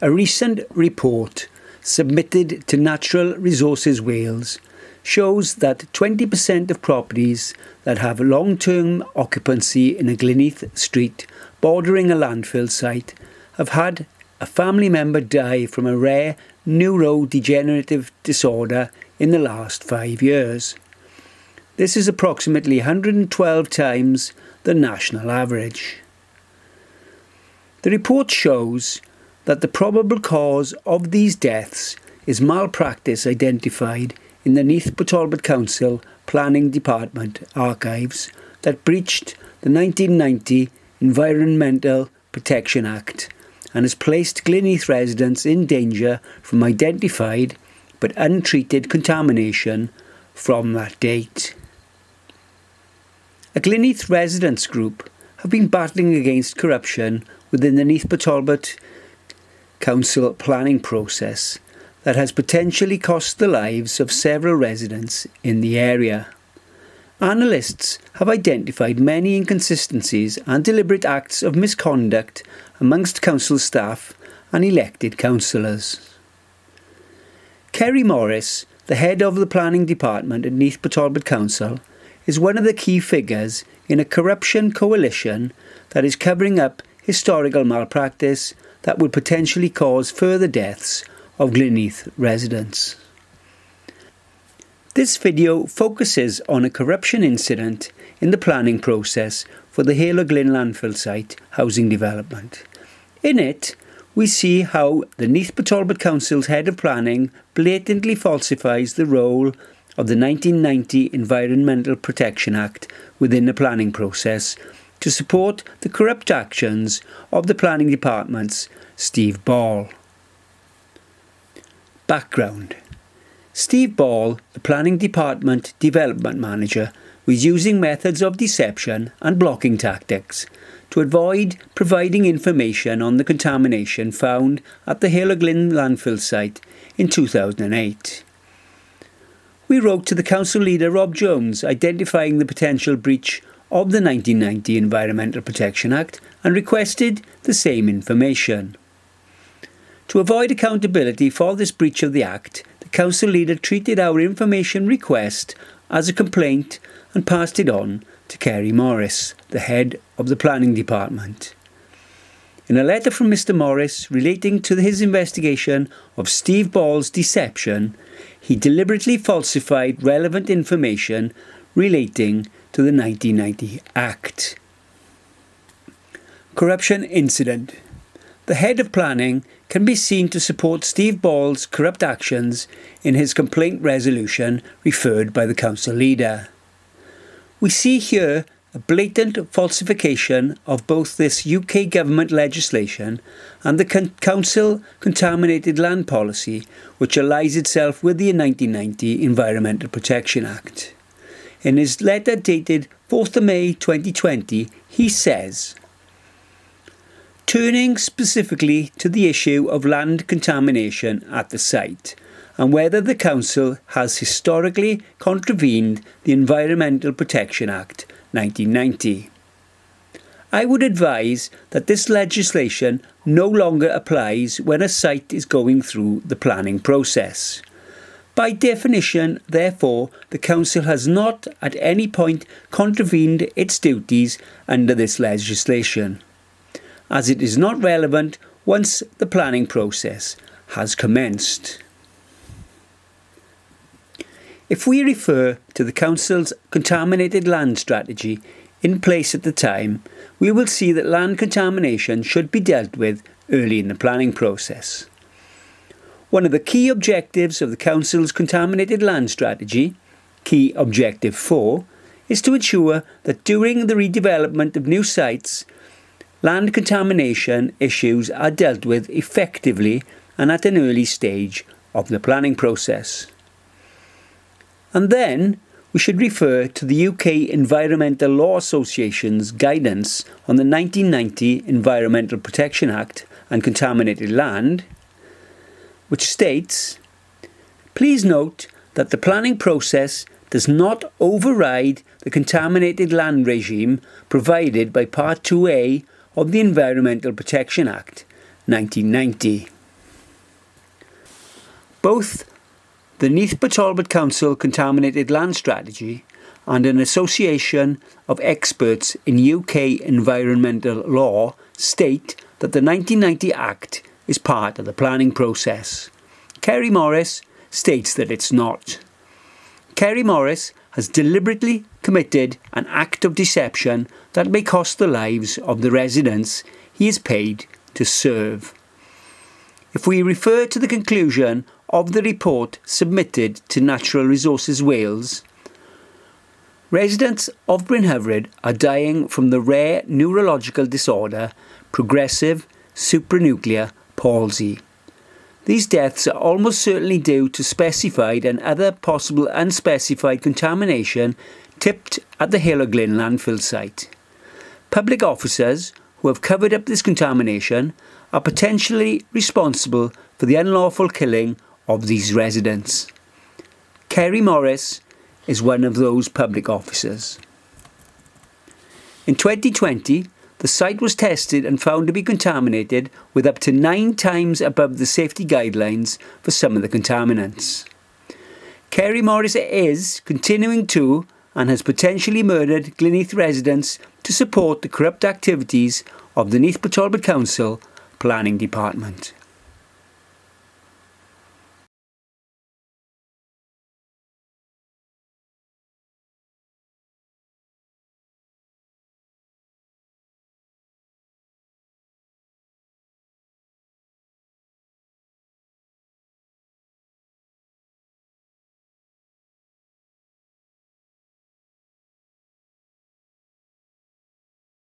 A recent report submitted to Natural Resources Wales shows that 20% of properties that have long-term occupancy in a Glynneath street bordering a landfill site have had a family member die from a rare neurodegenerative disorder in the last 5 years. This is approximately 112 times the national average. The report shows that the probable cause of these deaths is malpractice identified in the Neath-Port Talbot Council Planning Department archives that breached the 1990 Environmental Protection Act and has placed Glynneath residents in danger from identified but untreated contamination from that date. A Glynneath residents group have been battling against corruption within the Neath-Port Talbot Council planning process that has potentially cost the lives of several residents in the area. Analysts have identified many inconsistencies and deliberate acts of misconduct amongst council staff and elected councillors. Ceri Morris, the head of the planning department at Neath-Port Talbot Council, is one of the key figures in a corruption coalition that is covering up historical malpractice that would potentially cause further deaths of Glynneath residents. This video focuses on a corruption incident in the planning process for the Heol-y-Glyn landfill site housing development. In it, we see how the Neath-Port Talbot Council's head of planning blatantly falsifies the role of the 1990 Environmental Protection Act within the planning process to support the corrupt actions of the planning department's Steve Ball. Background. Steve Ball, the planning department development manager, was using methods of deception and blocking tactics to avoid providing information on the contamination found at the Heol-y-Glyn landfill site in 2008. We wrote to the council leader Rob Jones identifying the potential breach of the 1990 Environmental Protection Act and requested the same information. To avoid accountability for this breach of the Act, the council leader treated our information request as a complaint and passed it on to Ceri Morris, the head of the planning department. In a letter from Mr. Morris relating to his investigation of Steve Ball's deception, he deliberately falsified relevant information relating to the 1990 Act. Corruption incident. The head of planning can be seen to support Steve Ball's corrupt actions in his complaint resolution referred by the council leader. We see here a blatant falsification of both this UK government legislation and the council contaminated land policy, which allies itself with the 1990 Environmental Protection Act. In his letter dated 4th of May 2020, he says, turning specifically to the issue of land contamination at the site and whether the council has historically contravened the Environmental Protection Act 1990. I would advise that this legislation no longer applies when a site is going through the planning process. By definition, therefore, the council has not at any point contravened its duties under this legislation, as it is not relevant once the planning process has commenced. If we refer to the council's contaminated land strategy in place at the time, we will see that land contamination should be dealt with early in the planning process. One of the key objectives of the council's contaminated land strategy, key objective 4, is to ensure that during the redevelopment of new sites, land contamination issues are dealt with effectively and at an early stage of the planning process. And then we should refer to the UK Environmental Law Association's guidance on the 1990 Environmental Protection Act and contaminated land, which states, please note that the planning process does not override the contaminated land regime provided by Part 2A of the Environmental Protection Act 1990. Both the Neath-Port Talbot Council Contaminated Land Strategy and an association of experts in UK environmental law state that the 1990 Act is part of the planning process. Ceri Morris states that it's not. Ceri Morris has deliberately committed an act of deception that may cost the lives of the residents he is paid to serve. If we refer to the conclusion of the report submitted to Natural Resources Wales, residents of Bryn Hyfryd are dying from the rare neurological disorder progressive supranuclear palsy. These deaths are almost certainly due to specified and other possible unspecified contamination tipped at the Heol-y-Glyn landfill site. Public officers who have covered up this contamination are potentially responsible for the unlawful killing of these residents. Ceri Morris is one of those public officers. In 2020, the site was tested and found to be contaminated with up to 9 times above the safety guidelines for some of the contaminants. Ceri Morris is continuing to and has potentially murdered Glynneath residents to support the corrupt activities of the Neath-Port Talbot Council Planning Department.